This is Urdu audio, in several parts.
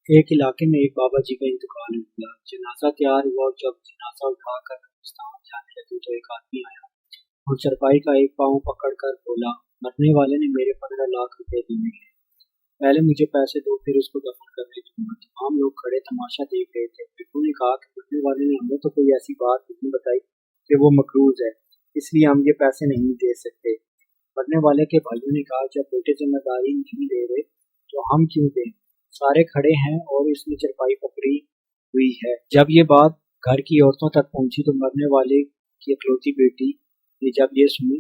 ایک علاقے میں ایک بابا جی کا انتقال ہو گیا۔ جنازہ تیار ہوا اور جب جنازہ اٹھا کر قبرستان جانے لگے تو ایک آدمی آیا اور چرپائی کا ایک پاؤں پکڑ کر بولا، مرنے والے نے میرے 15 لاکھ روپے دینے ہیں، پہلے مجھے پیسے دو پھر اس کو دفن کرنے دوں گا۔ تمام لوگ کھڑے تماشا دیکھ رہے تھے۔ بٹو نے کہا کہ مرنے والے نے ہمیں تو کوئی ایسی بات نہیں بتائی کہ وہ مقروض ہے، اس لیے ہم یہ پیسے نہیں دے سکتے۔ مرنے والے کے بھائیوں نے کہا، جب بیٹے ذمہ داری نہیں دے رہے تو ہم کیوں دیں؟ سارے کھڑے ہیں اور اس نے چرپائی پکڑی ہوئی ہے۔ جب یہ بات گھر کی عورتوں تک پہنچی تو مرنے والے کی اکلوتی بیٹی نے جب یہ سنی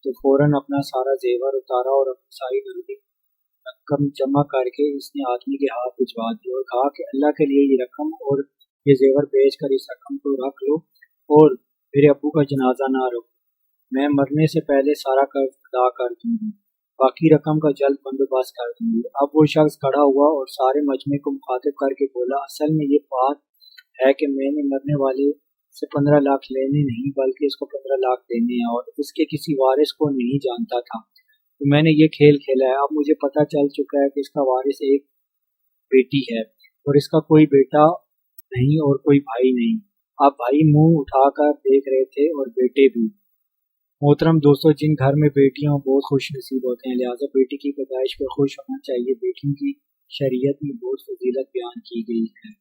تو فوراً اپنا سارا زیور اتارا اور اپنی ساری نقدی رقم جمع کر کے اس نے آدمی کے ہاتھ بھجوا دی اور کہا کہ اللہ کے لیے یہ رقم اور یہ زیور بیچ کر اس رقم کو رکھ لو اور میرے ابو کا جنازہ نہ رکھو، میں مرنے سے پہلے سارا قرض ادا کر دوں گی، باقی رقم کا جلد بندوبست کر دوں گی۔ اب وہ شخص کھڑا ہوا اور سارے مجمع کو مخاطب کر کے بولا، اصل میں یہ بات ہے کہ میں نے مرنے والے سے 15 لاکھ لینے نہیں بلکہ اس کو 15 لاکھ دینے ہیں اور اس کے کسی وارث کو نہیں جانتا تھا، تو میں نے یہ کھیل کھیلا ہے۔ اب مجھے پتہ چل چکا ہے کہ اس کا وارث ایک بیٹی ہے اور اس کا کوئی بیٹا نہیں اور کوئی بھائی نہیں۔ اب بھائی منہ اٹھا کر دیکھ رہے تھے اور بیٹے بھی۔ محترم دوستو، جن گھر میں بیٹیاں بہت خوش نصیب ہوتے ہیں، لہٰذا بیٹی کی پیدائش پر خوش ہونا چاہیے۔ بیٹیوں کی شریعت میں بہت فضیلت بیان کی گئی ہے۔